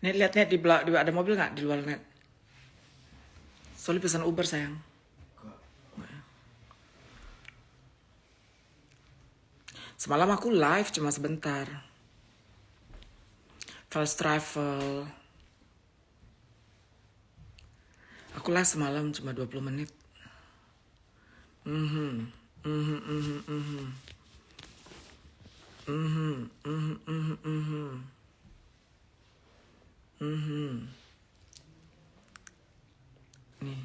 Net, lihat di ada mobil nggak di luar net? Soalnya pesan Uber sayang. Semalam aku live cuma sebentar. Fast travel. Aku live semalam cuma 20 menit. Nih.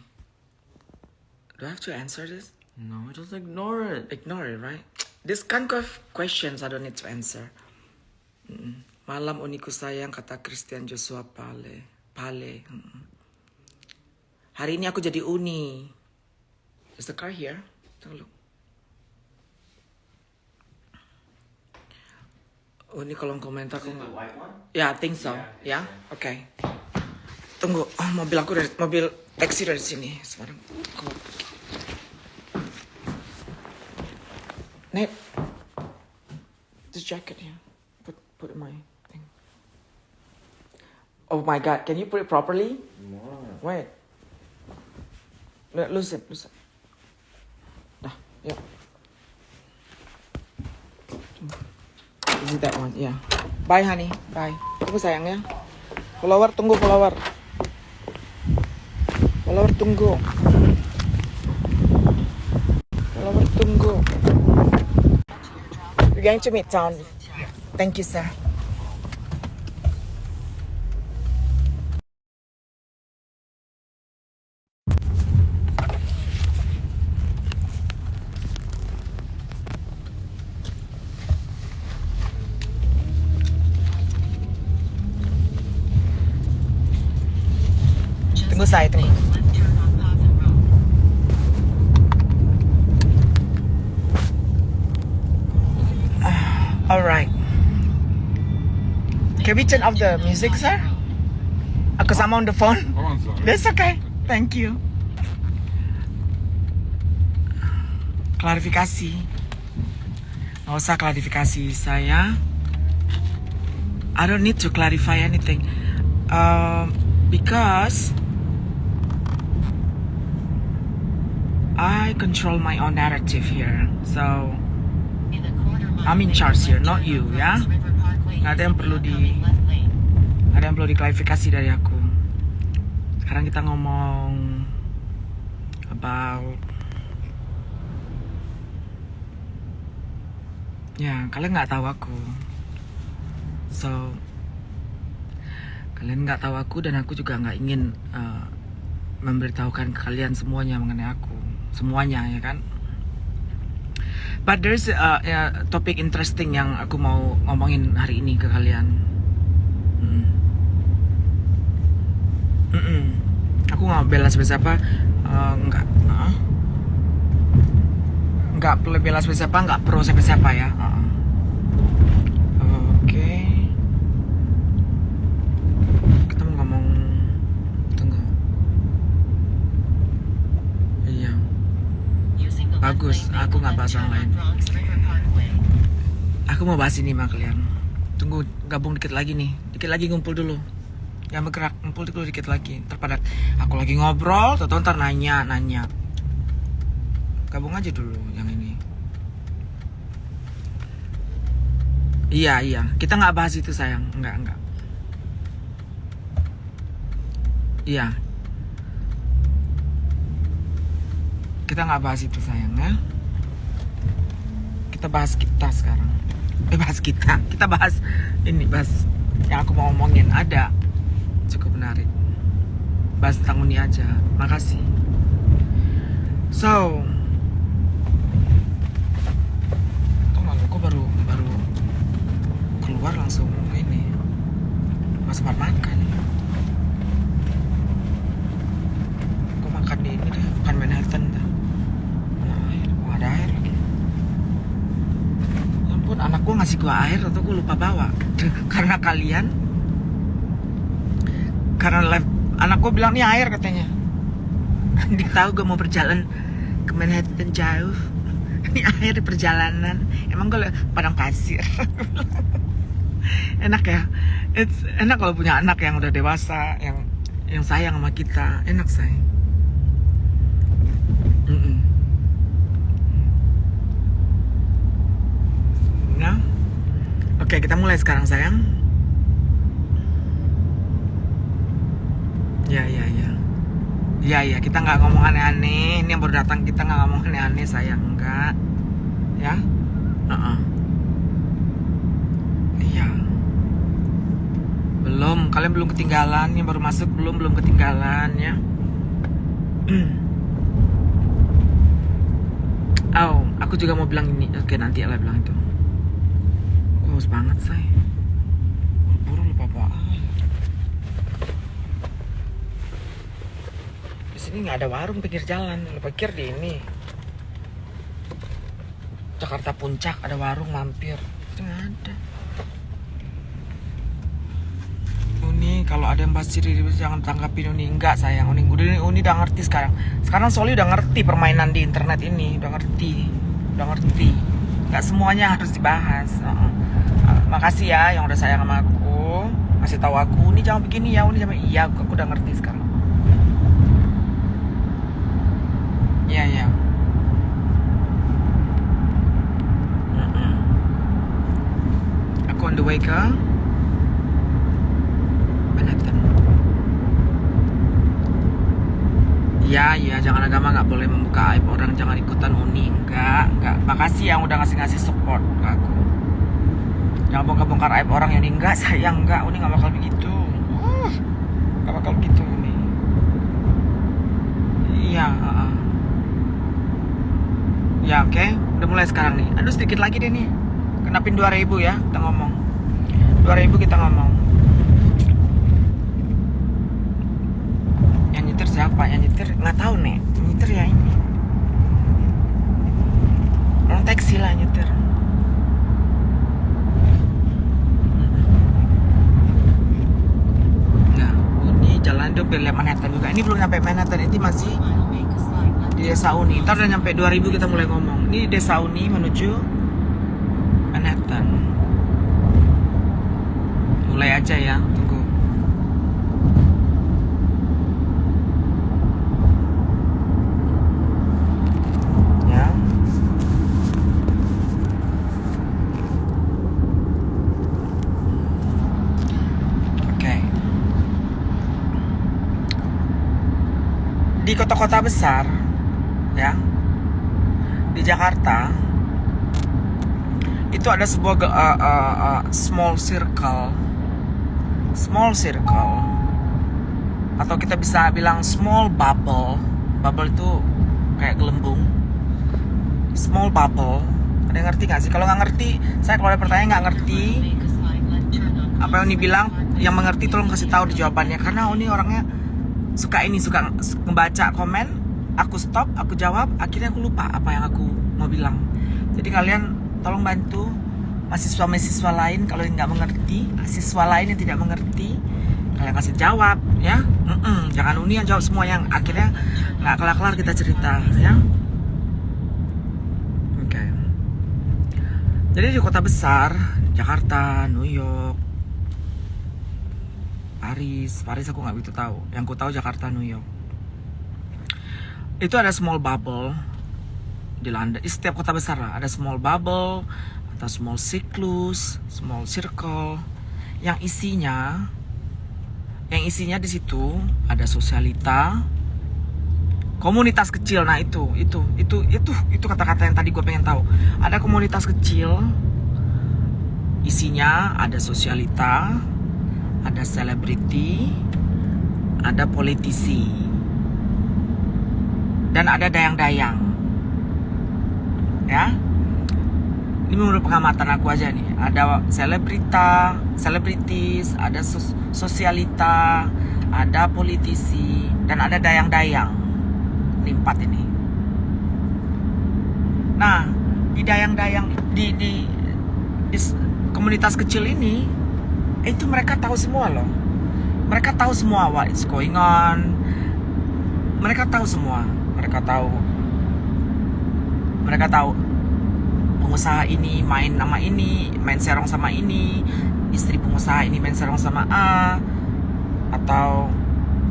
Do I have to answer this? No, just ignore it. Ignore it, right? This kind of questions I don't need to answer. Malam uniku sayang, kata Christian Joshua Pale. Hari ini aku jadi uni. Is the car here? Tunggu. Uni kolom komentar aku nggak. White one? Ya, I think so. Ya, oke. Tunggu, mobil taksi dari sini. Sekarang aku mau pergi. Nate, this jacket here. Put in my thing. Oh my God, can you put it properly? More. Wait. Loosen. Dah, yuk. Is it that one? Yeah. Bye, honey. Bye. Tunggu sayang ya. Follower, tunggu follower. Follower tunggu. Follower tunggu. We're going to Midtown. Thank you, sir. Tunggu saya, tunggu. All right. Can we turn off the music, sir? Because I'm on the phone. Oh, I'm sorry. That's okay. Thank you. Klarifikasi. Nggak usah klarifikasi saya. I don't need to clarify anything. Because I control my own narrative here. So I'm in charge here, not you, ya. Nggak ada yang perlu diklarifikasi dari aku. Sekarang kita ngomong about ya, kalian nggak tahu aku. So kalian nggak tahu aku dan aku juga nggak ingin memberitahukan ke kalian semuanya mengenai aku, semuanya ya kan. But there's a topik interesting yang aku mau ngomongin hari ini ke kalian. Aku nggak bela siapa, nggak bela siapa, nggak pro siapa ya. Oke. Kita mau ngomong, tunggu. Iya. Bagus, aku nggak bahas yang lain. Aku mau bahas ini sama kalian. Tunggu, gabung dikit lagi nih. Dikit lagi ngumpul dulu. Yang bergerak, ngumpul dulu dikit lagi. Terpadat. Aku lagi ngobrol, ntar nanya. Gabung aja dulu yang ini. Iya. Kita nggak bahas itu sayang. Enggak. Iya. Kita nggak bahas itu sayang ya. Kita bahas kita sekarang. Kita bahas ini, bahas yang aku mau ngomongin. Ada cukup menarik. Bahas tentang Uni aja. Makasih. So, aku baru keluar langsung ini. Mas makan. Aku makan di ini deh, makan Manhattan dah. Ada air lagi. Ya ampun, anak gua ngasih gua air atau gua lupa bawa. Karena anak gua bilang nih air katanya. Dia tahu gua mau berjalan ke Manhattan jauh. Ini air di perjalanan. Emang gua padang pasir. Enak ya. It's enak kalau punya anak yang udah dewasa, yang sayang sama kita. Enak say. Nah, oke, kita mulai sekarang sayang. Ya, kita nggak ngomong aneh-aneh. Ini yang baru datang, kita nggak ngomong aneh-aneh sayang, enggak. Ya, iya. Belum, kalian belum ketinggalan. Yang baru masuk belum ketinggalan ya. Oh, aku juga mau bilang ini. Oke, nanti Ella bilang itu. Aku haus banget say. Buru-buru lupa apa. Di sini nggak ada warung pinggir jalan. Lu pikir di ini Jakarta Puncak ada warung mampir? Itu nggak ada. Uni, kalau ada yang bahas ciri jangan tanggapin Uni. Enggak sayang, Uni udah ngerti sekarang. Sekarang Soli udah ngerti permainan di internet ini. Udah ngerti. Nggak semuanya harus dibahas. Makasih ya yang udah sayang sama aku. Kasih tahu aku, Uni jangan begini ya, Uni jangan. Iya, aku udah ngerti sekarang. Iya. Aku on the way ke Manhattan. Iya, jangan agama nggak boleh membuka aib orang, jangan ikutan Uni. Enggak. Makasih yang udah ngasih support ke aku. Jangan bongkar-bongkar aib orang yang enggak sayang, enggak. Uni nggak bakal begitu. Nggak bakal begitu Uni. Iya. Ya oke, udah mulai sekarang nih. Aduh sedikit lagi deh nih. Kenapin 2000 ya, kita ngomong. 2000 kita ngomong. Yang nyetir siapa? Yang nyetir nggak tahu nih. Yang nyetir ya ini. Orang taksi lah nyetir. Nah, ini jalan tuh biar lihat Manhattan juga. Ini belum sampai Manhattan, ini masih di Desa Uni. Ntar udah nyampe 2000 kita mulai ngomong. Ini Desa Uni menuju Manhattan. Mulai aja ya, tunggu. Ya. Oke. Di kota-kota besar ya, di Jakarta itu ada sebuah small circle atau kita bisa bilang small bubble itu kayak gelembung. Small bubble, ada yang ngerti nggak sih? Kalau nggak ngerti, saya kalau ada pertanyaan nggak ngerti apa yang Uni bilang, yang mengerti tolong kasih tahu di jawabannya, karena Uni orangnya suka membaca komen. Aku stop, aku jawab, akhirnya aku lupa apa yang aku mau bilang. Jadi kalian tolong bantu mahasiswa lain kalau nggak mengerti, siswa lain yang tidak mengerti, kalian kasih jawab ya. Jangan Uni yang jawab semua, yang akhirnya nggak kelar-kelar kita cerita ya. Oke. Jadi di kota besar, Jakarta, New York, Paris aku nggak begitu tahu. Yang ku tahu Jakarta, New York. Itu ada small bubble di London. Di setiap kota besar lah ada small bubble atau small cyclus, small circle yang isinya di situ ada sosialita, komunitas kecil. Nah itu kata-kata yang tadi gue pengen tahu. Ada komunitas kecil, isinya ada sosialita, ada selebriti, ada politisi, dan ada dayang-dayang ya. Ini menurut pengamatan aku aja nih. Ada selebritis, ada sosialita, ada politisi, dan ada dayang-dayang. Ini 4 ini. Nah, di dayang-dayang di komunitas kecil ini, itu mereka tahu semua loh. Mereka tahu semua what is going on. Mereka tahu semua. Mereka tahu pengusaha ini main nama ini, main serong sama ini, istri pengusaha ini main sarung sama A, atau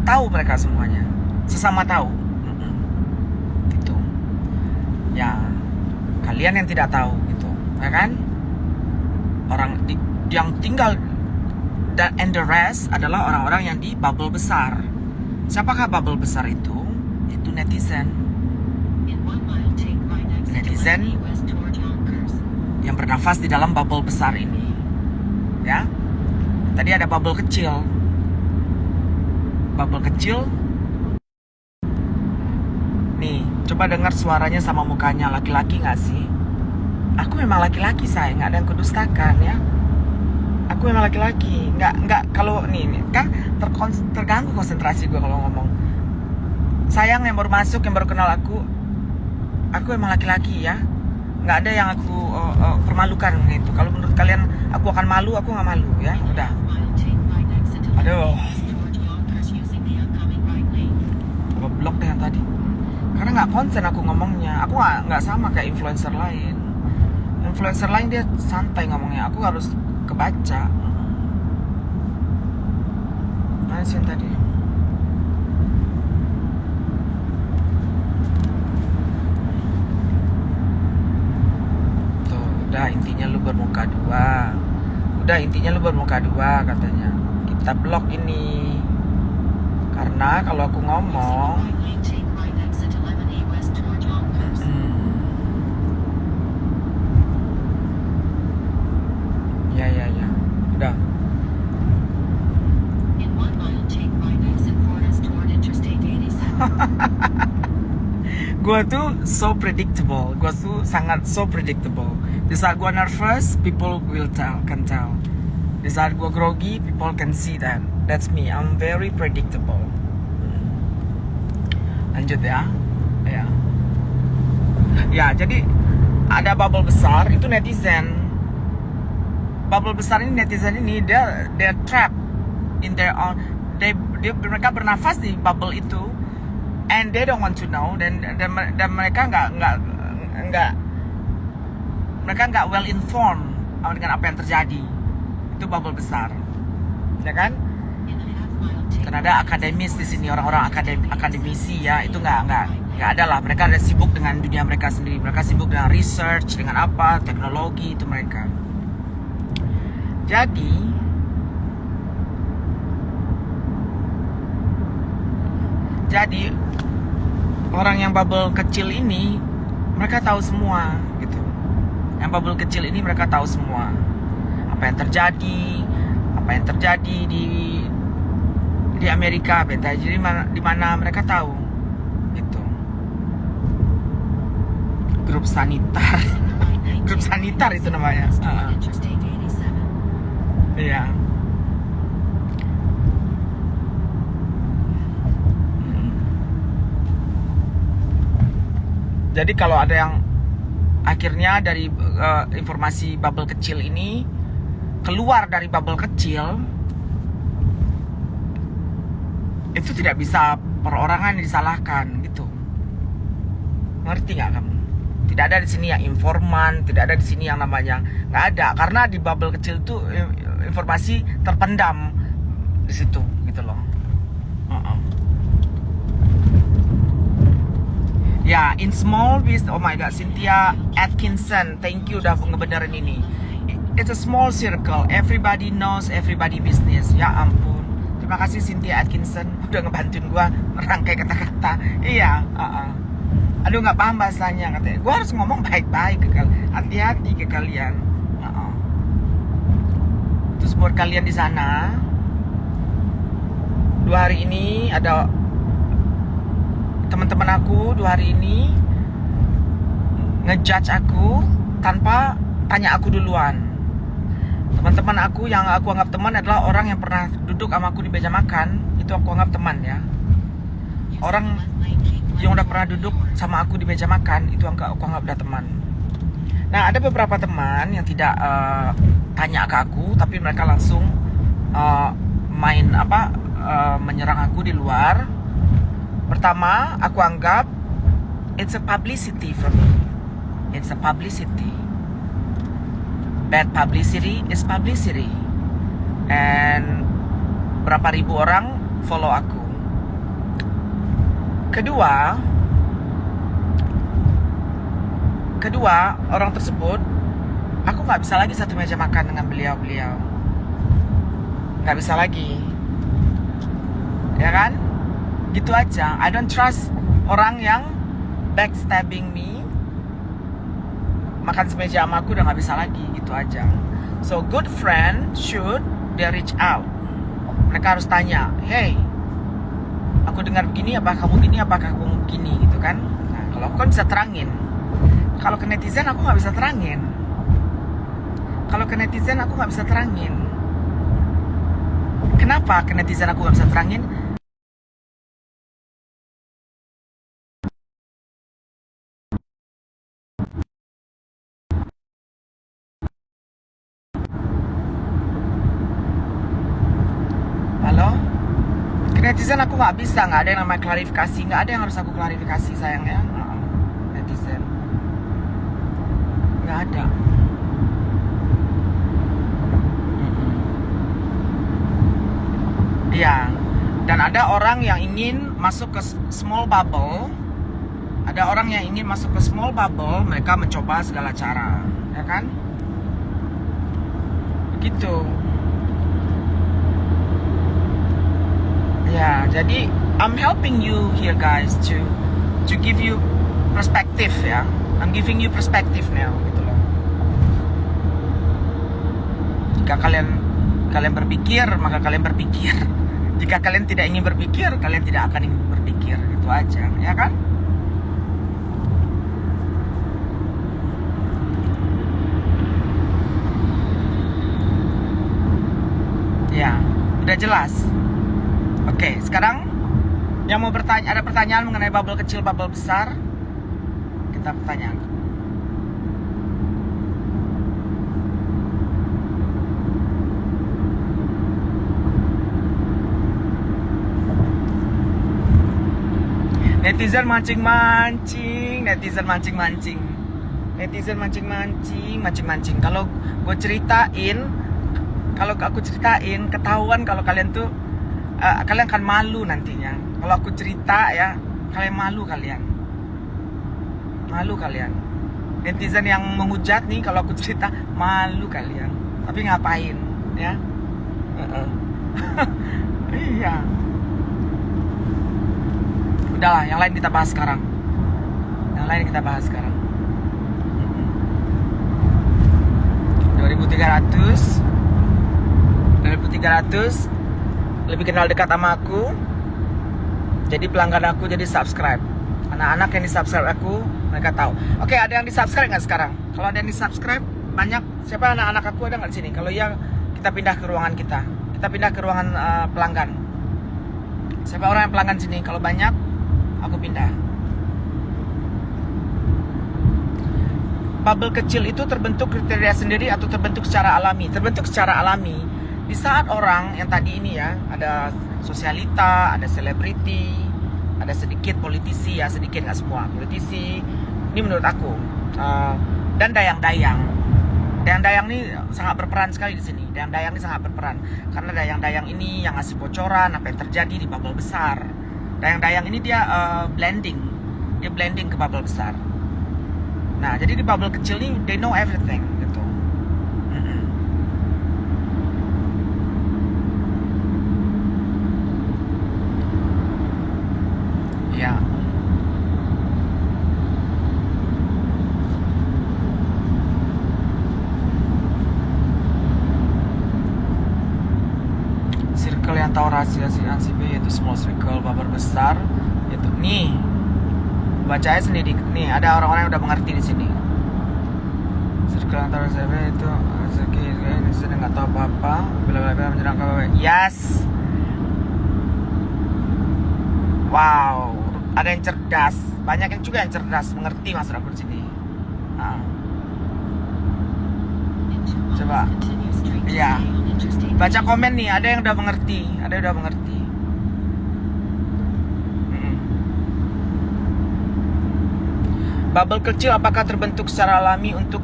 tahu mereka semuanya, sesama tahu. Gitu. Ya, kalian yang tidak tahu gitu, ya kan? Yang tinggal and the rest adalah orang-orang yang di bubble besar. Siapakah bubble besar itu? Itu netizen. Netizen yang bernafas di dalam bubble besar ini. Ya. Tadi ada bubble kecil. Bubble kecil. Nih, coba dengar suaranya sama mukanya. Laki-laki gak sih? Aku memang laki-laki, saya nggak ada yang kudustakan ya. Aku memang laki-laki, nggak kalau nih kan terganggu konsentrasi gue kalau ngomong. Sayang yang baru masuk, yang baru kenal aku memang laki-laki ya. Nggak ada yang aku permalukan gitu. Kalau menurut kalian aku akan malu, aku nggak malu ya. Udah. Aduh. Apa blok deh yang tadi? Karena nggak konsen aku ngomongnya. Aku nggak sama kayak influencer lain. Influencer lain dia santai ngomongnya. Aku harus kebaca. Mana sih yang tadi? Tuh, udah intinya lu bermuka dua. Udah intinya lu bermuka dua katanya. Kita blok ini. Karena kalau aku ngomong ya. Udah. Gue tuh so predictable. Gue tuh sangat so predictable. Di saat gue nervous, people can tell. Di saat gue grogi, people can see that. That's me. I'm very predictable. Lanjut ya. Ya, jadi ada bubble besar itu netizen. Bubble besar ini netizen ini dia trapped in their own. Mereka bernafas di bubble itu, and they don't want to know. Dan mereka nggak well informed dengan apa yang terjadi. Itu bubble besar, ya kan? Karena ada akademis di sini, orang-orang akademisi ya, itu nggak ada lah. Mereka ada sibuk dengan dunia mereka sendiri. Mereka sibuk dengan research, dengan apa, teknologi itu mereka. Jadi orang yang bubble kecil ini mereka tahu semua gitu. Yang bubble kecil ini mereka tahu semua apa yang terjadi di Amerika, jadi di mana mereka tahu gitu. Grup sanitar itu namanya. Iya. Jadi kalau ada yang akhirnya dari informasi bubble kecil ini keluar dari bubble kecil, itu tidak bisa perorangan disalahkan gitu. Ngerti nggak kamu? Tidak ada di sini yang informan, tidak ada di sini yang namanya nggak ada, karena di bubble kecil itu informasi terpendam di situ gitu loh. Ya, in small business. Oh my god, Cynthia Atkinson, thank you udah ngebenerin ini. It's a small circle, everybody knows everybody business. Ya ampun, terima kasih Cynthia Atkinson udah ngebantuin gua merangkai kata-kata. Iya, aduh nggak paham bahasanya katanya. Gua harus ngomong baik-baik ke kalian, hati-hati ke kalian. Terus buat kalian di sana, 2 hari ini ada teman-teman aku 2 hari ini ngejudge aku tanpa tanya aku duluan. Teman-teman aku yang aku anggap teman adalah orang yang pernah duduk sama aku di meja makan. Itu aku anggap teman ya. Orang yang udah pernah duduk sama aku di meja makan, itu aku anggap udah teman. Nah, ada beberapa teman yang tidak tanya ke aku, tapi mereka langsung menyerang aku di luar. Pertama, aku anggap it's a publicity for me. It's a publicity. Bad publicity is publicity. and berapa ribu orang follow aku. Kedua, orang tersebut, aku nggak bisa lagi satu meja makan dengan beliau-beliau. Nggak bisa lagi. Ya kan? Gitu aja. I don't trust orang yang backstabbing me. Makan semeja sama aku udah nggak bisa lagi. Gitu aja. So, good friend should they reach out. Mereka harus tanya, hey, aku dengar begini, apakah kamu gini, apakah kamu gini, gitu kan? Nah, kalau aku kan bisa terangin. Kalau ke netizen aku nggak bisa terangin. Kenapa ke netizen aku nggak bisa terangin? Halo? Ke netizen aku nggak bisa, nggak ada yang namanya klarifikasi, nggak ada yang harus aku klarifikasi sayangnya. Netizen nggak ada. Iya. Dan ada orang yang ingin masuk ke small bubble. Ada orang yang ingin masuk ke small bubble, mereka mencoba segala cara, ya kan? Begitu. Ya, jadi I'm helping you here guys to give you perspective ya. I'm giving you perspective now gitu loh. Jika kalian berpikir, maka kalian berpikir. Jika kalian tidak ingin berpikir, kalian tidak akan ingin berpikir. Itu aja, ya kan? Ya, udah jelas. Oke, sekarang yang mau bertanya, ada pertanyaan mengenai bubble kecil, bubble besar? Kita pertanyaan. Netizen mancing. Kalau aku ceritain, ketahuan kalau kalian tuh kalian akan malu nantinya. Kalau aku cerita ya, kalian malu kalian. Netizen yang menghujat nih, kalau aku cerita malu kalian. Tapi ngapain, ya? Iya. Udahlah, yang lain kita bahas sekarang. 2300 lebih kenal dekat sama aku. Jadi pelanggan aku jadi subscribe. Anak-anak yang di subscribe aku, mereka tahu. Oke, ada yang di subscribe nggak sekarang? Kalau ada yang di subscribe, banyak. Siapa anak-anak aku ada nggak di sini? Kalau iya, kita pindah ke ruangan kita. Kita pindah ke ruangan pelanggan. Siapa orang yang pelanggan sini? Kalau banyak, aku pindah. Bubble kecil itu terbentuk kriteria sendiri atau terbentuk secara alami? Terbentuk secara alami. Di saat orang yang tadi ini ya, ada sosialita, ada selebriti, ada sedikit politisi ya, sedikit nggak semua politisi. Ini menurut aku. Dan dayang-dayang. Dayang-dayang ini sangat berperan sekali di sini. Dayang-dayang ini sangat berperan karena dayang-dayang ini yang ngasih bocoran apa yang terjadi di bubble besar. Dayang-dayang ini dia blending ke bubble besar. Nah, jadi di bubble kecil ini they know everything gitu. Ya. Circle yang tahu rahasia si B yaitu small circle, bubble besar itu nih. Baca aja sendiri. Nih, ada orang-orang yang udah mengerti di sini. Circle yang tahu rahasia B itu ini sedang nggak tahu apa-apa. Bila menyerang KBB. Yes. Wow, ada yang cerdas. Banyak yang juga yang cerdas, mengerti maksud aku di sini. Nah. Coba. Iya. Baca komen nih, ada yang udah mengerti, Bubble kecil apakah terbentuk secara alami untuk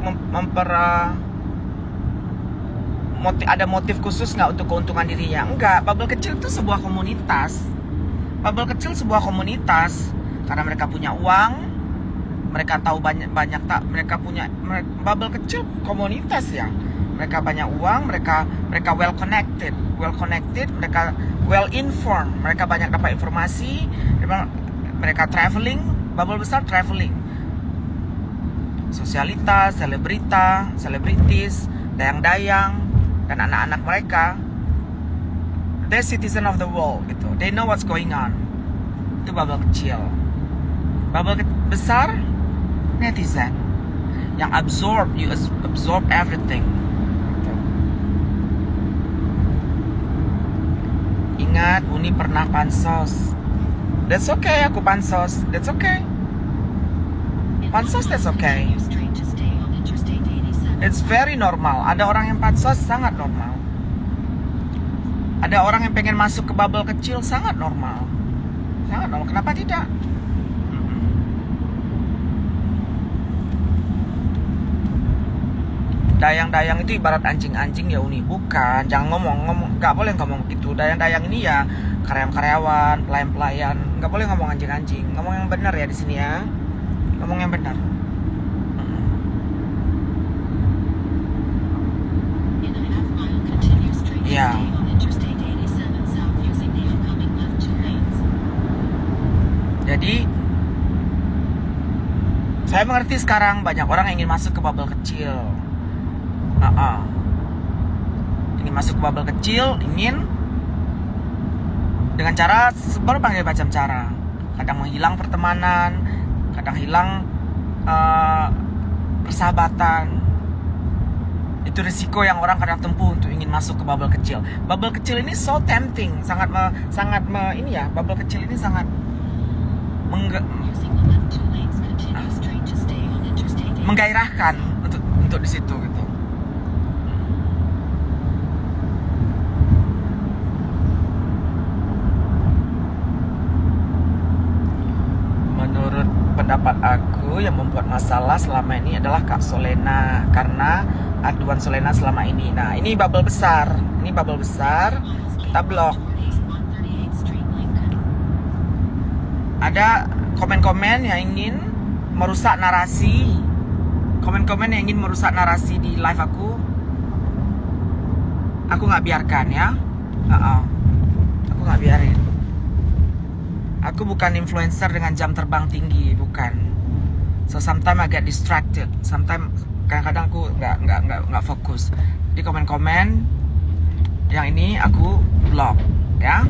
ada motif khusus nggak untuk keuntungan dirinya? Enggak. Bubble kecil itu sebuah komunitas. Bubble kecil sebuah komunitas karena mereka punya uang, mereka tahu banyak tak, mereka punya bubble kecil komunitas ya. Mereka banyak uang, mereka well connected, mereka well informed, mereka banyak dapat informasi, mereka traveling, bubble besar traveling. Sosialitas, selebritis, dayang-dayang, dan anak-anak mereka, they're citizen of the world gitu. They know what's going on. Itu bubble kecil. Bubble besar, netizen yang absorb everything. Gitu. Ingat, Uni pernah pansos. That's okay, aku pansos. That's okay. Pansos, that's okay. It's very normal. Ada orang yang pansos, sangat normal. Ada orang yang pengen masuk ke bubble kecil, sangat normal. Sangat normal. Kenapa tidak? Dayang-dayang itu ibarat anjing-anjing ya Uni. Bukan. Jangan ngomong. Gak boleh ngomong gitu. Dayang-dayang ini ya karyawan-karyawan, pelayan-pelayan. Gak boleh ngomong anjing-anjing. Ngomong yang benar ya di sini ya. Ngomong yang benar. Ya. Jadi saya mengerti sekarang banyak orang yang ingin masuk ke bubble kecil. Ingin masuk ke bubble kecil, ingin dengan cara berbagai macam cara. Kadang menghilang pertemanan, kadang hilang persahabatan. Itu risiko yang orang kadang tempuh untuk ingin masuk ke bubble kecil. Bubble kecil ini so tempting, bubble kecil ini sangat menggairahkan untuk di situ gitu. Menurut pendapat aku yang membuat masalah selama ini adalah Kak Solena, karena aduan Solena selama ini. Nah, ini bubble besar. Kita blok. Ada komen-komen yang ingin merusak narasi. Komen-komen yang ingin merusak narasi di live aku. Aku nggak biarkan ya. Aku nggak biarin. Aku bukan influencer dengan jam terbang tinggi, bukan. So sometimes I get distracted. Sometimes kadang-kadang aku nggak fokus. Di komen-komen yang ini aku blok ya.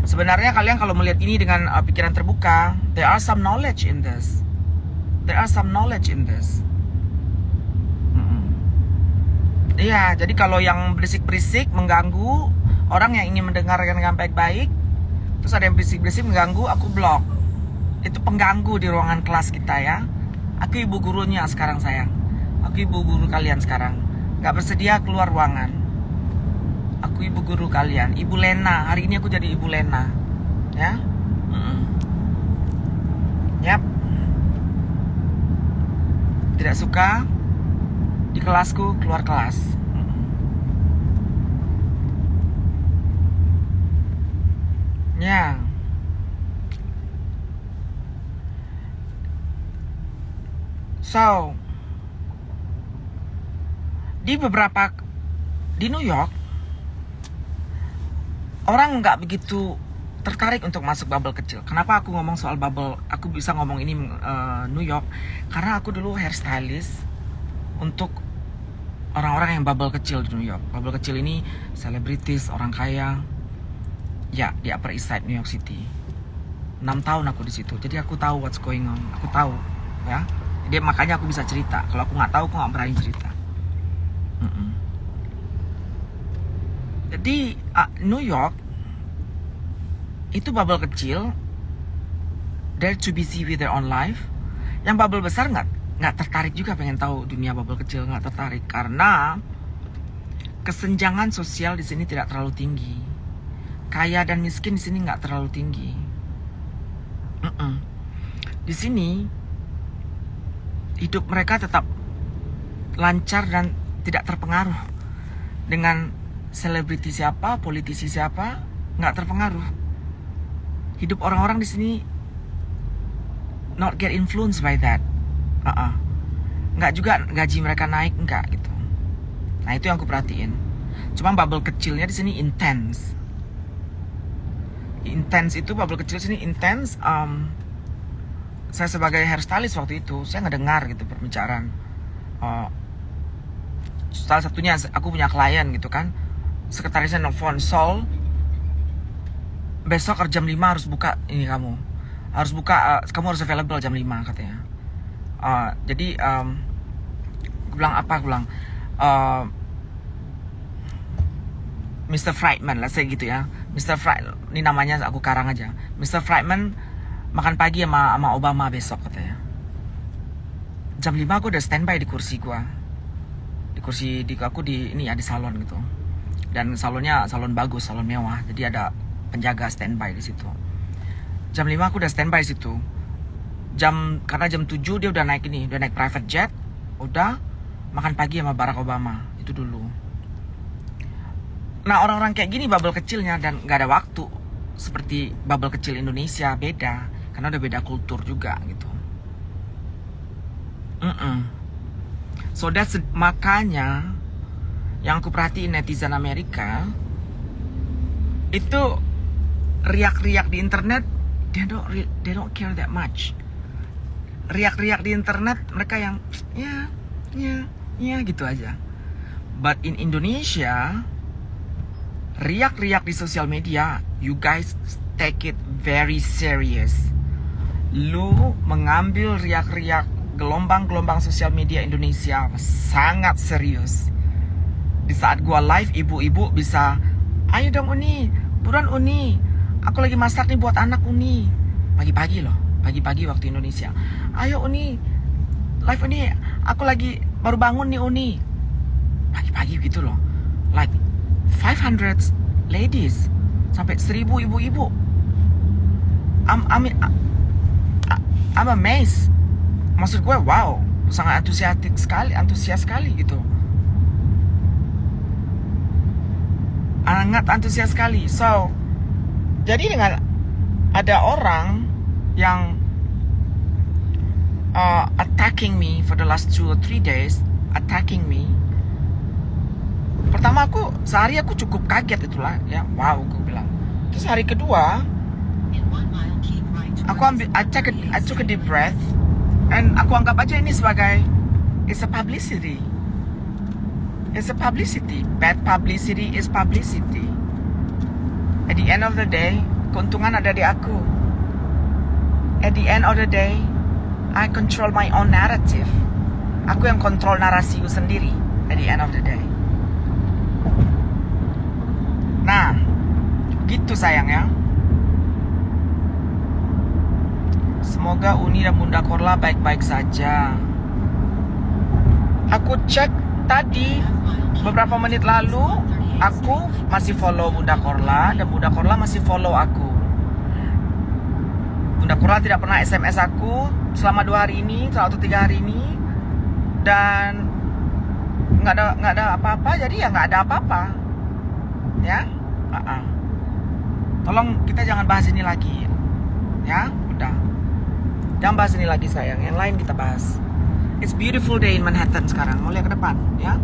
Sebenarnya kalian kalau melihat ini dengan pikiran terbuka, there are some knowledge in this. Iya, jadi kalau yang berisik-berisik mengganggu orang yang ingin mendengarkan dengan baik-baik, terus ada yang berisik-berisik mengganggu, aku blok. Itu pengganggu di ruangan kelas kita ya. Aku ibu gurunya sekarang sayang. Aku ibu guru kalian sekarang. Gak bersedia keluar ruangan. Aku ibu guru kalian, Ibu Lena. Hari ini aku jadi Ibu Lena, ya. Yap. Tidak suka di kelasku, keluar kelas. Ya. So, di New York, orang nggak begitu tertarik untuk masuk bubble kecil. Kenapa aku ngomong soal bubble? Aku bisa ngomong ini New York karena aku dulu hairstylist untuk orang-orang yang bubble kecil di New York. Bubble kecil ini selebritis, orang kaya. Ya, di Upper East Side New York City. 6 tahun aku di situ. Jadi aku tahu what's going on. Aku tahu, ya. Jadi makanya aku bisa cerita. Kalau aku nggak tahu, aku nggak berani cerita. Jadi New York itu bubble kecil, they're too busy with their own life. Yang bubble besar nggak tertarik juga pengen tahu dunia bubble kecil, nggak tertarik karena kesenjangan sosial di sini tidak terlalu tinggi. Kaya dan miskin di sini nggak terlalu tinggi. Di sini hidup mereka tetap lancar dan tidak terpengaruh dengan selebriti siapa, politisi siapa, nggak terpengaruh. Hidup orang-orang di sini not get influenced by that. Nggak juga gaji mereka naik, nggak gitu. Nah itu yang aku perhatiin. Cuma bubble kecilnya di sini intense. Intense itu bubble kecil sini intense. Saya sebagai hairstylist waktu itu, saya ngedengar gitu pembicaraan. Salah satunya aku punya klien gitu kan, sekretarisnya nelfon, Sol, besok jam 5 harus buka ini, kamu harus buka, kamu harus available jam 5 katanya. Jadi aku bilang apa, aku bilang Mr. Friedman lah saya gitu ya. Mr. Friedman, ini namanya aku karang aja. Mr. Friedman makan pagi sama Obama besok katanya. Jam 5 aku udah standby di kursi gua. Di kursi aku di ini ya, di salon gitu. Dan salonnya salon bagus, salon mewah. Jadi ada penjaga standby di situ. Jam 5 aku udah standby di situ. Karena jam 7 dia udah naik ini, udah naik private jet, udah makan pagi sama Barack Obama. Itu dulu. Nah, orang-orang kayak gini bubble kecilnya, dan nggak ada waktu seperti bubble kecil Indonesia, beda. Karena udah beda kultur juga gitu. So that's makanya yang aku perhatiin netizen Amerika itu riak-riak di internet, they don't care that much. Riak-riak di internet mereka yang ya gitu aja. But in Indonesia, riak-riak di sosial media, you guys take it very serious. Lu mengambil riak-riak gelombang-gelombang sosial media Indonesia sangat serius. Di saat gua live, ibu-ibu bisa, ayo dong Uni, buruan Uni, aku lagi masak nih buat anak Uni. Pagi-pagi loh, pagi-pagi waktu Indonesia. Ayo Uni, live Uni, aku lagi baru bangun nih Uni. Pagi-pagi gitu loh. Like 500 ladies sampai 1000 ibu-ibu. I'm amazed. Maksud gue wow, sangat antusias sekali gitu. Sangat antusias sekali. So, jadi dengan ada orang yang attacking me for the last 2 or 3 days, attacking me. Pertama sehari aku cukup kaget itulah ya, wow aku bilang. Terus hari kedua I took a deep breath, and aku anggap aja ini sebagai it's a publicity. It's a publicity. Bad publicity is publicity. At the end of the day, keuntungan ada di aku. At the end of the day, I control my own narrative. Aku yang kontrol narasiku sendiri. At the end of the day. Nah, gitu sayang ya. Semoga Uni dan Bunda Korla baik-baik saja. Aku cek tadi beberapa menit lalu, aku masih follow Bunda Korla dan Bunda Korla masih follow aku. Bunda Korla tidak pernah SMS aku selama 2 hari ini, selama 3 hari ini, dan nggak ada apa-apa, jadi ya nggak ada apa-apa, ya. Tolong kita jangan bahas ini lagi, ya, udah. Jangan bahas ini lagi sayang, yang lain kita bahas. It's beautiful day in Manhattan sekarang. Mau lihat ke depan, ya.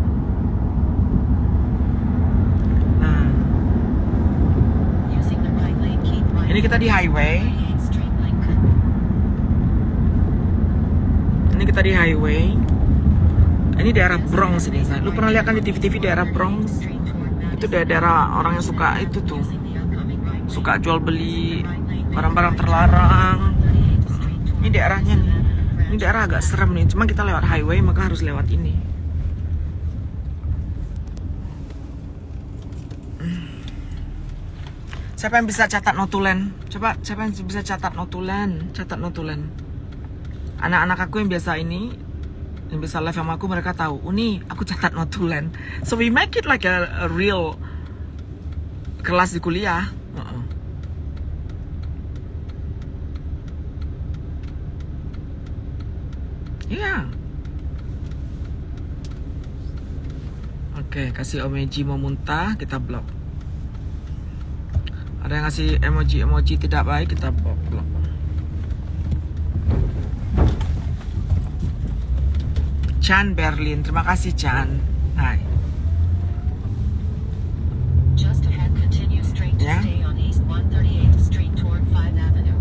Ini kita di highway. Ini kita di highway. Ini daerah Bronx ini. Lu pernah lihat kan di TV-TV daerah Bronx? Itu daerah orang yang suka itu tuh, suka jual beli barang-barang terlarang. Ini daerahnya nih. Ini daerah agak serem nih. Cuma kita lewat highway, maka harus lewat ini. Siapa yang bisa catat notulen? Coba, siapa yang bisa catat notulen? Catat notulen. Anak-anak aku yang biasa ini, yang bisa live sama aku, mereka tahu, Uni, aku catat notulen. So we make it like a real kelas di kuliah. Iya. Oke, kasih emoji mau muntah, kita blok. Ada yang ngasih emoji tidak baik, kita blok. Chan Berlin, terima kasih Chan. Hai. Just ahead, continue straight to Yeah. stay on East 138th Street toward 5th Avenue.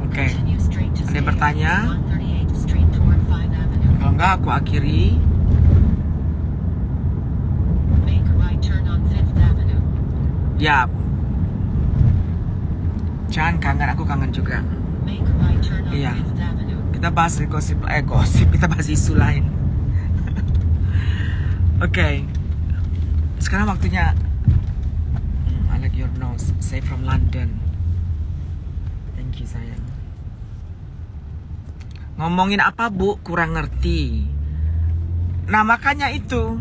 Oke. Continue straight to Ada stay yang on bertanya? East 138th Street toward 5th Avenue. Kalau enggak aku akhiri. Make a right turn on 5th Avenue. Yap. Chan kangen, aku kangen juga. Make a right turn on Iya. 5th Avenue. Kita bahas gosip, kita bahas isu lain. Oke. Sekarang waktunya I like your nose, say from London. Thank you sayang. Ngomongin apa Bu? Kurang ngerti. Nah makanya itu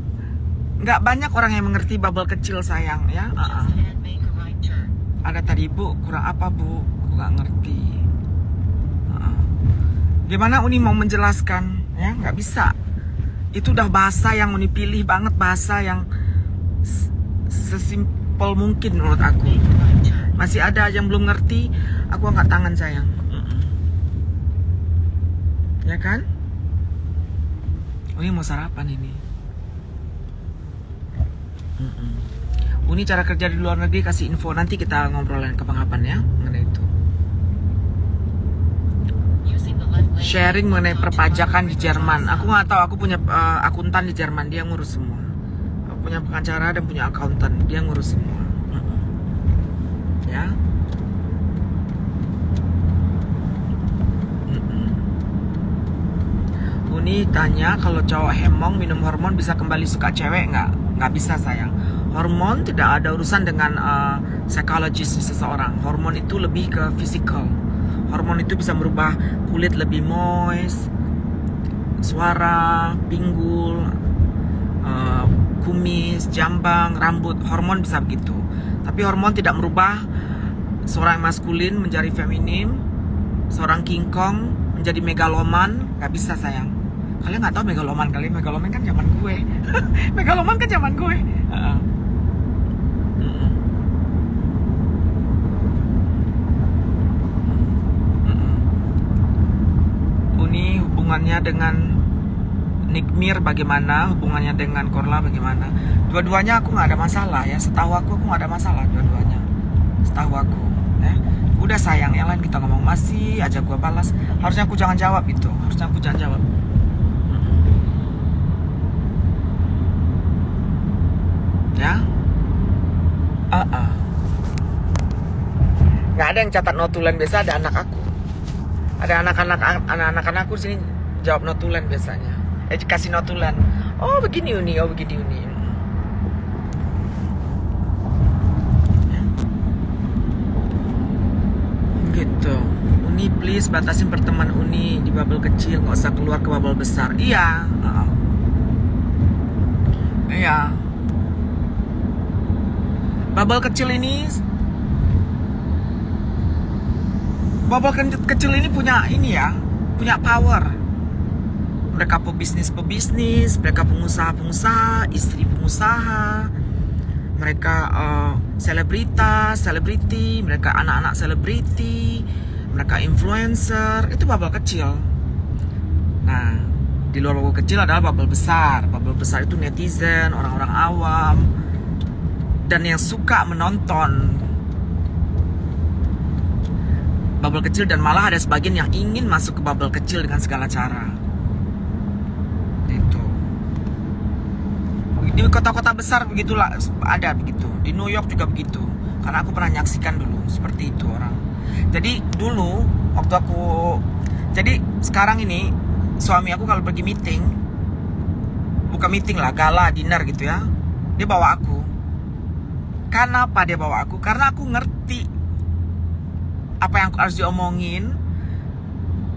nggak banyak orang yang mengerti bubble kecil sayang ya. Just ahead, make a right turn. Ada tadi Bu, kurang apa Bu? Aku nggak ngerti. Gimana Uni mau menjelaskan? Ya nggak bisa. Itu udah bahasa yang Uni pilih banget, bahasa yang sesimpel mungkin menurut aku. Make a right turn. Masih ada yang belum ngerti, aku angkat tangan sayang. Ya kan? Uni mau sarapan ini. Uni cara kerja di luar negeri kasih info, nanti kita ngobrolin kapan-kapan ya mengenai itu. Using the left lane. Sharing mengenai perpajakan di Jerman. Aku nggak tahu, aku punya akuntan di Jerman, dia ngurus semua. Aku punya pengacara dan punya akuntan, dia ngurus semua. Ya. Uni tanya kalau cowok hemong minum hormon bisa kembali suka cewek nggak? Nggak bisa sayang. Hormon tidak ada urusan dengan psikologis seseorang. Hormon itu lebih ke physical. Hormon itu bisa merubah kulit lebih moist, suara, pinggul, kumis, jambang, rambut. Hormon bisa begitu. Tapi hormon tidak merubah seorang maskulin menjadi feminim, seorang kingkong menjadi megaloman. Nggak bisa sayang. Kalian nggak tahu megaloman kali? Megaloman kan zaman gue. Megaloman kan zaman gue. Uni hubungannya dengan Nikmir bagaimana? Hubungannya dengan Korla bagaimana? Dua-duanya aku nggak ada masalah ya. Setahu aku nggak ada masalah dua-duanya. Setahu aku ya. Udah sayang, yang lain kita ngomong. Masih aja gua balas. Harusnya aku jangan jawab itu. Harusnya aku jangan jawab. Ya. Nggak ada yang catat notulen, biasa ada anak aku. Ada anak-anak anakku sini jawab notulen biasanya. Kasih notulen. Oh begini Uni, oh begini Uni. Gitu. Uni please batasin pertemuan Uni di bubble kecil, nggak usah keluar ke bubble besar. Iya. Iya. Bubble kecil ini punya ini ya, punya power. Mereka pebisnis, mereka pengusaha, istri pengusaha, mereka selebriti, mereka anak-anak selebriti, mereka influencer. Itu bubble kecil. Nah, di luar bubble kecil adalah bubble besar. Bubble besar itu netizen, orang-orang awam, dan yang suka menonton bubble kecil, dan malah ada sebagian yang ingin masuk ke bubble kecil dengan segala cara. Itu di kota-kota besar begitulah, ada begitu. Di New York juga begitu. Karena aku pernah nyaksikan dulu seperti itu orang. Jadi dulu waktu jadi sekarang ini suami aku kalau pergi meeting, bukan meeting lah, gala, dinner gitu ya, dia bawa aku. Kenapa dia bawa aku? Karena aku ngerti apa yang harus diomongin.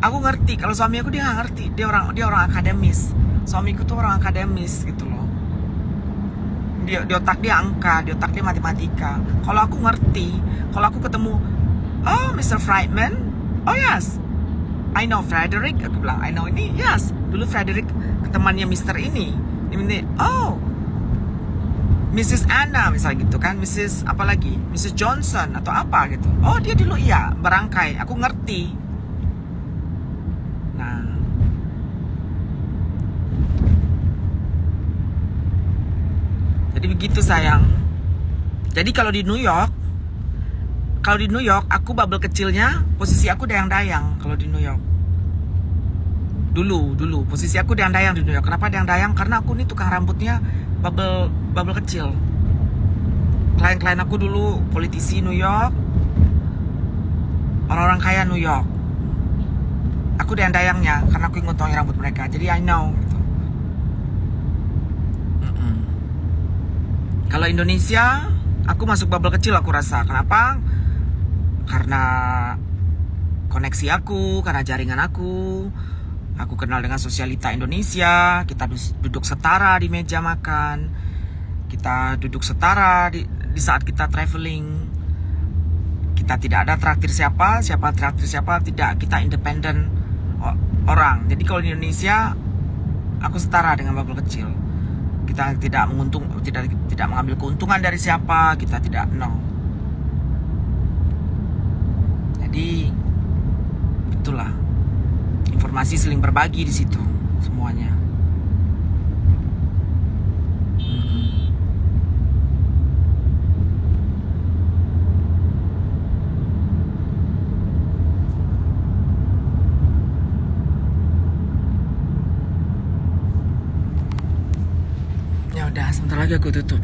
Aku ngerti. Kalau suami aku dia nggak ngerti. Dia orang akademis. Suamiku tuh orang akademis gitu loh. Di otak dia angka, di otak dia matematika. Kalau aku ngerti, kalau aku ketemu, oh Mr. Friedman, oh yes, I know Frederick. Aku bilang, I know ini. Yes, dulu Frederick temannya Mr. ini. Ini, oh, Mrs. Anna misalnya gitu kan, Mrs. apa lagi, Mrs. Johnson atau apa gitu. Oh dia dulu iya barangkai, aku ngerti. Nah, jadi begitu sayang. Jadi kalau di New York, aku bubble kecilnya, posisi aku dayang-dayang kalau di New York. Dulu posisi aku dayang-dayang di New York. Kenapa dayang-dayang? Karena aku nih tukang rambutnya bubble kecil. Klien-klien aku dulu politisi New York, orang-orang kaya New York. Aku dayang-dayangnya karena aku ingin ngotongin rambut mereka. Jadi I know gitu. Kalau Indonesia, aku masuk bubble kecil aku rasa. Kenapa? Karena koneksi aku, karena jaringan aku. Aku kenal dengan sosialita Indonesia. Kita duduk setara di meja makan. Kita duduk setara di saat kita traveling. Kita tidak ada traktir siapa traktir siapa, tidak. Kita independen orang. Jadi kalau di Indonesia, aku setara dengan bubble kecil. Kita tidak mengambil keuntungan dari siapa. Kita tidak, no. Jadi itulah. Informasi saling berbagi di situ semuanya. Ya udah, sebentar lagi aku tutup.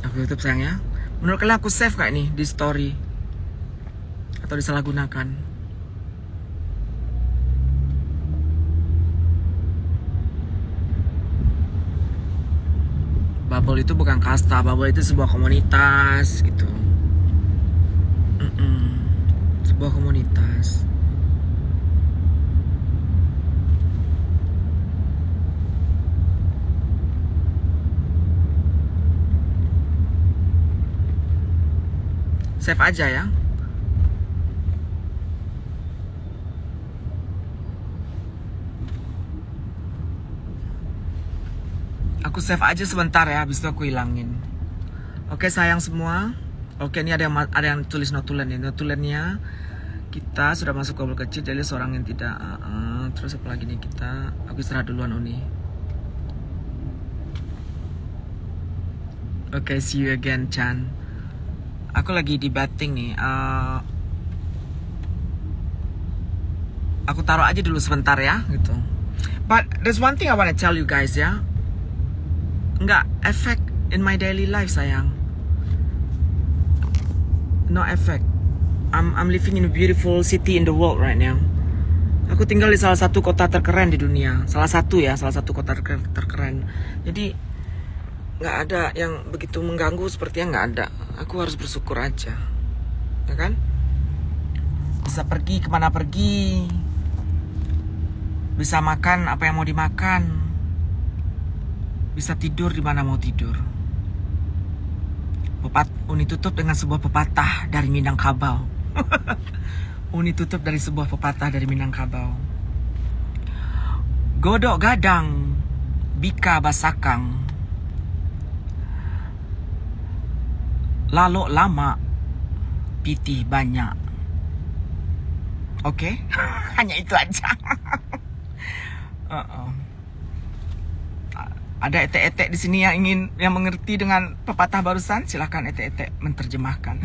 Aku tutup sayang ya. Menurut kalian aku save gak nih di story? Atau disalahgunakan? Bubble itu bukan kasta, bubble itu sebuah komunitas gitu. Sebuah komunitas. Save aja ya. Aku save aja sebentar ya, habis itu aku hilangin. Oke sayang semua. Oke, ini ada yang tulis notulen ya. Notulennya kita sudah masuk ke bubble kecil, jadi seorang yang tidak. Terus apa lagi nih kita? Aku istirahat duluan Uni. Oke, see you again Chan. Aku lagi di betting nih. Aku taruh aja dulu sebentar ya, gitu. But there's one thing I wanna tell you guys ya. Nggak effect in my daily life sayang. No effect. I'm living in a beautiful city in the world right now. Aku tinggal di salah satu kota terkeren di dunia. Salah satu kota terkeren. Jadi nggak ada yang begitu mengganggu, sepertinya nggak ada. Aku harus bersyukur aja, ya kan? Bisa pergi kemana pergi, bisa makan apa yang mau dimakan, bisa tidur di mana mau tidur. Uni tutup dengan sebuah pepatah dari Minangkabau. Uni tutup dari sebuah pepatah dari Minangkabau. Godok gadang, bika basakang. Lalu lama, pitih banyak. Oke? Hanya itu aja. Ada etek-etek di sini yang mengerti dengan pepatah barusan, silahkan etek-etek menerjemahkan.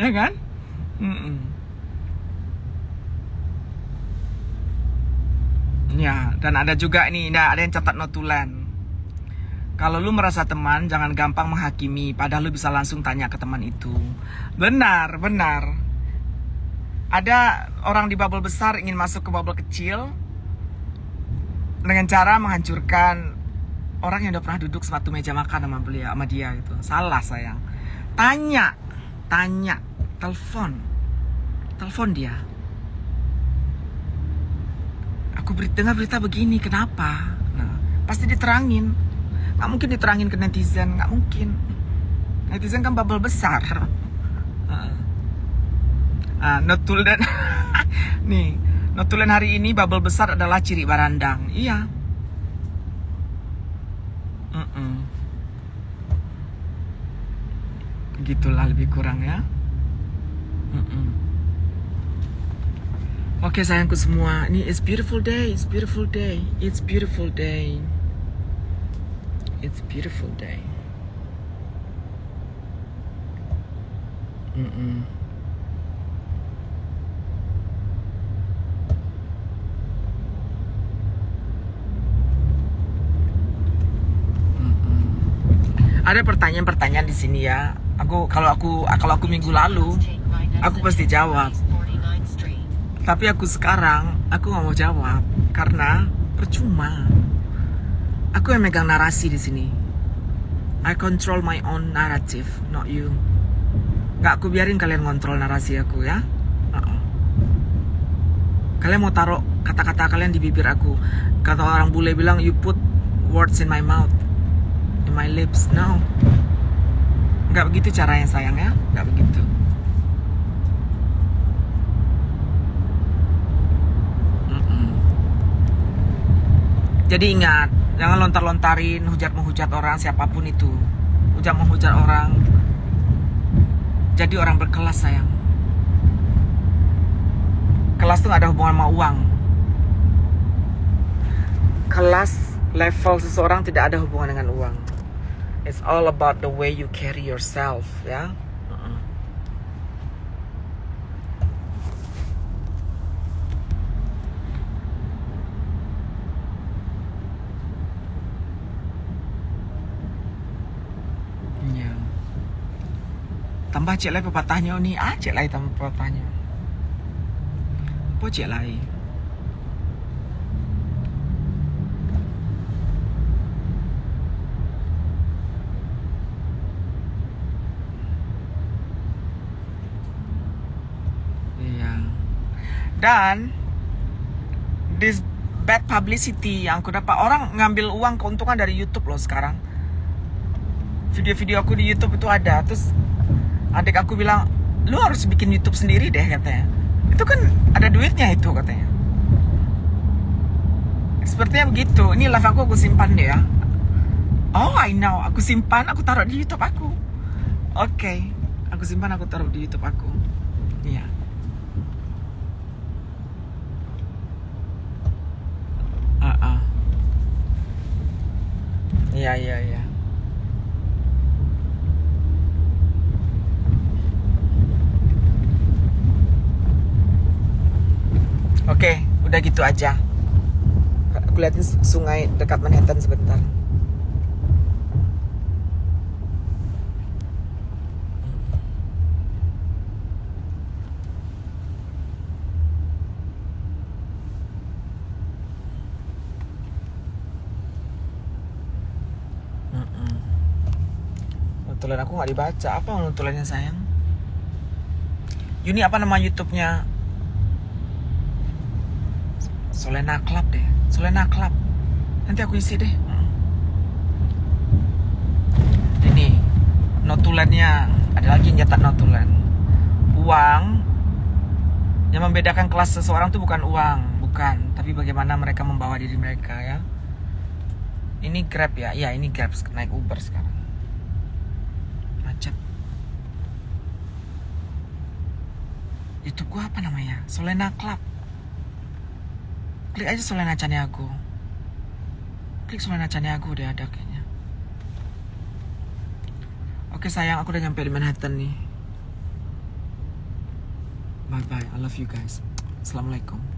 Ya kan? Ya, dan ada juga nih, ada yang catat notulen. Kalau lu merasa teman, jangan gampang menghakimi, padahal lu bisa langsung tanya ke teman itu. Benar. Ada orang di bubble besar ingin masuk ke bubble kecil dengan cara menghancurkan orang yang udah pernah duduk satu meja makan sama dia gitu. Salah sayang. Tanya, telepon dia. Aku dengar berita begini, kenapa? Nah, pasti diterangin. Gak mungkin diterangin ke netizen, gak mungkin. Netizen kan bubble besar. Notulen nih, notulen hari ini bubble besar adalah ciri barandang. Iya. Gitulah lebih kurang ya. Oke sayangku semua, ini it's beautiful day, it's beautiful day, it's beautiful day, it's beautiful day. Ada pertanyaan-pertanyaan di sini ya. Kalau aku minggu lalu, aku pasti jawab. Tapi aku sekarang, aku nggak mau jawab karena percuma. Aku yang megang narasi di sini. I control my own narrative, not you. Nggak aku biarin kalian ngontrol narasi aku ya. Kalian mau taruh kata-kata kalian di bibir aku. Kata orang bule bilang, you put words in my mouth, in my lips. No, nggak begitu caranya sayang ya, nggak begitu. Jadi ingat, jangan lontar-lontarin, hujat-menghujat orang siapapun itu. Hujat-menghujat orang. Jadi orang berkelas sayang. Kelas tuh gak ada hubungan sama uang. Kelas, level seseorang tidak ada hubungan dengan uang. It's all about the way you carry yourself ya. Tambah cek lai pepatahnya ni. Cek lai tambah pepatahnya. Apa cek lai? Iya. Dan this bad publicity yang aku dapat, orang ngambil uang keuntungan dari YouTube loh sekarang. Video-video aku di YouTube itu ada. Terus adik aku bilang, lu harus bikin YouTube sendiri deh katanya. Itu kan ada duitnya itu katanya. Sepertinya begitu. Ini live aku simpan deh ya. Oh I know, aku simpan, aku taruh di YouTube aku. Oke, aku simpan, aku taruh di YouTube aku. Iya. Iya. Oke, udah gitu aja. Aku liatin sungai dekat Manhattan sebentar. Notulen aku nggak dibaca. Apa notulennya sayang? Yuni apa nama YouTube-nya? Solena Club deh. Solena Club. Nanti aku isi deh. Ini notulennya. Ada lagi yang nyetak notulen. Uang. Yang membedakan kelas seseorang tuh bukan uang, bukan, tapi bagaimana mereka membawa diri mereka ya. Ini Grab ya. Iya, ini Grab, naik Uber sekarang. Macet. YouTube gua apa namanya? Solena Club. Klik aja Solena Chaniago. Klik Solena Chaniago udah ada kayaknya. Oke sayang, aku udah nyampe di Manhattan nih. Bye bye, I love you guys. Assalamualaikum.